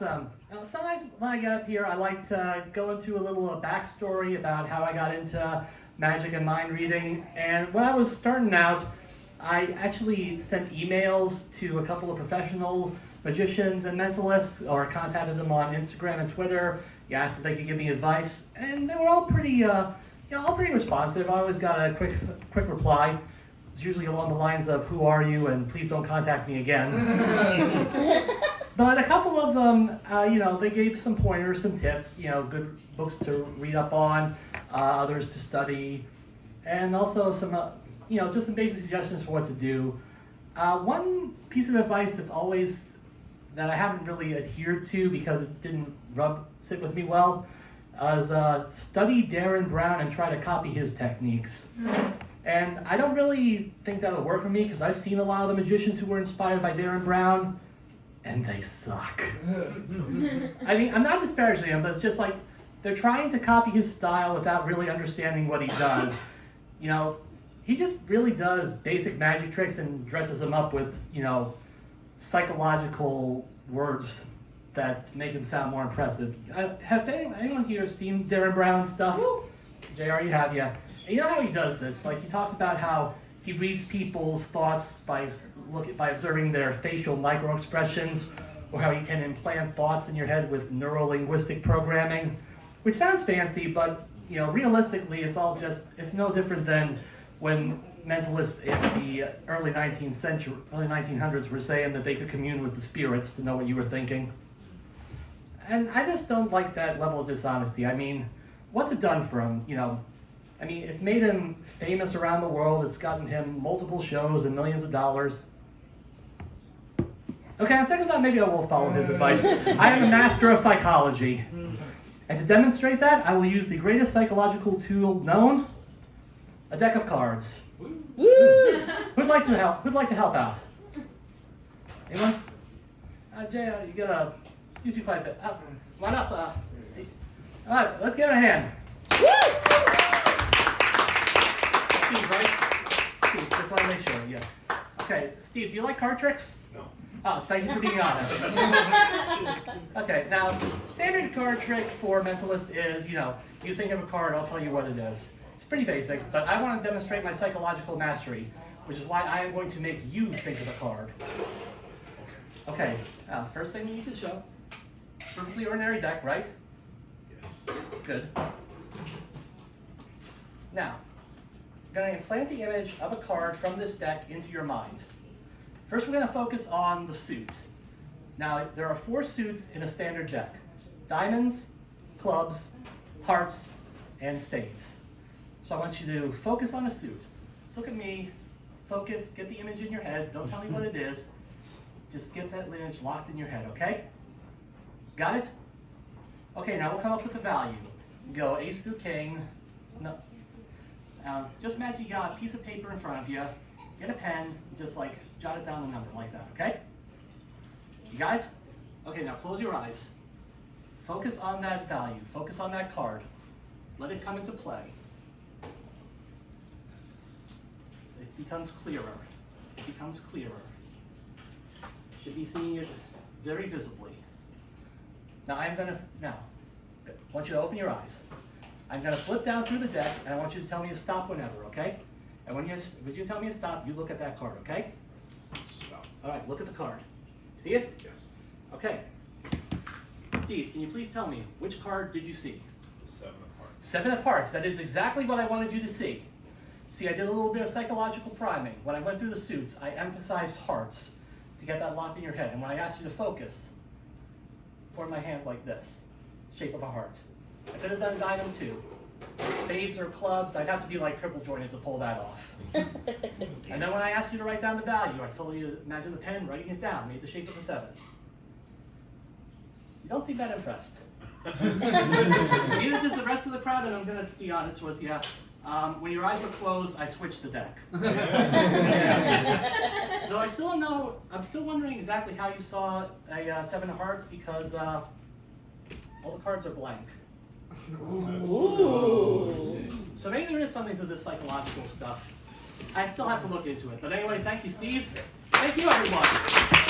Awesome. Sometimes when I get up here, I like to go into a little backstory about how I got into magic and mind reading. And when I was starting out, I actually sent emails to a couple of professional magicians and mentalists, or contacted them on Instagram and Twitter. Asked if they could give me advice, and they were all pretty, all pretty responsive. I always got a quick reply. It's usually along the lines of "Who are you?" and "Please don't contact me again." But a couple of them, they gave some pointers, some tips. Good books to read up on, others to study, and also some, just some basic suggestions for what to do. One piece of advice that I haven't really adhered to because it didn't sit with me well is study Derren Brown and try to copy his techniques. And I don't really think that'll work for me because I've seen a lot of the magicians who were inspired by Derren Brown, and they suck. I mean, I'm not disparaging them, but it's just like they're trying to copy his style without really understanding what he does. He just really does basic magic tricks and dresses them up with, psychological words that make him sound more impressive. Have anyone here seen Derren Brown stuff? JR, you have, yeah. And you know how he does this? Like, he talks about how he reads people's thoughts by observing their facial micro-expressions, or how he can implant thoughts in your head with neuro-linguistic programming, which sounds fancy, but realistically, it's no different than when mentalists in the early 1900s were saying that they could commune with the spirits to know what you were thinking. And I just don't like that level of dishonesty. I mean, what's it done for him? It's made him famous around the world. It's gotten him multiple shows and millions of dollars. Okay, on second thought, maybe I will follow his advice. I am a master of psychology. And to demonstrate that, I will use the greatest psychological tool known, a deck of cards. Woo! Who'd like to help out? Anyone? Jay, you gotta use your pipe. Line up, Steve. All right, let's give it a hand. Woo! Steve, right? Steve, just want to make sure. Yeah. Okay, Steve, do you like card tricks? No. Oh, thank you for being honest. Okay, now, standard card trick for mentalist is, you think of a card, I'll tell you what it is. It's pretty basic, but I want to demonstrate my psychological mastery, which is why I am going to make you think of a card. Okay, first thing you need to show, perfectly ordinary deck, right? Yes. Good. Now, I'm going to implant the image of a card from this deck into your mind. First, we're going to focus on the suit. Now, there are 4 suits in a standard deck: diamonds, clubs, hearts, and spades. So I want you to focus on a suit. Just look at me, focus, get the image in your head. Don't tell me what it is. Just get that image locked in your head, okay? Got it? Okay, now we'll come up with a value. Go ace through king. No. Just imagine you got a piece of paper in front of you. Get a pen, just like jot it down the number like that, okay? You got it? Okay, now close your eyes. Focus on that value. Focus on that card. Let it come into play. It becomes clearer. It becomes clearer. Should be seeing it very visibly. Now I want you to open your eyes. I'm going to flip down through the deck, and I want you to tell me to stop whenever, okay? And when you tell me to stop, you look at that card, okay? Stop. All right, look at the card. See it? Yes. Okay. Steve, can you please tell me, which card did you see? 7 of hearts. 7 of hearts. That is exactly what I wanted you to see. See, I did a little bit of psychological priming. When I went through the suits, I emphasized hearts to get that locked in your head. And when I asked you to focus, form my hands like this, shape of a heart. I could have done diamond too. Spades or clubs, I'd have to be like triple jointed to pull that off. And then when I asked you to write down the value, I told you to imagine the pen writing it down, made the shape of a 7. You don't seem that impressed. Neither does the rest of the crowd, and I'm going to be honest with you. When your eyes were closed, I switched the deck. Though I'm still wondering exactly how you saw a 7 of hearts, because all the cards are blank. Ooh. So maybe there is something to this psychological stuff. I still have to look into it. But anyway, thank you, Steve. Thank you, everyone.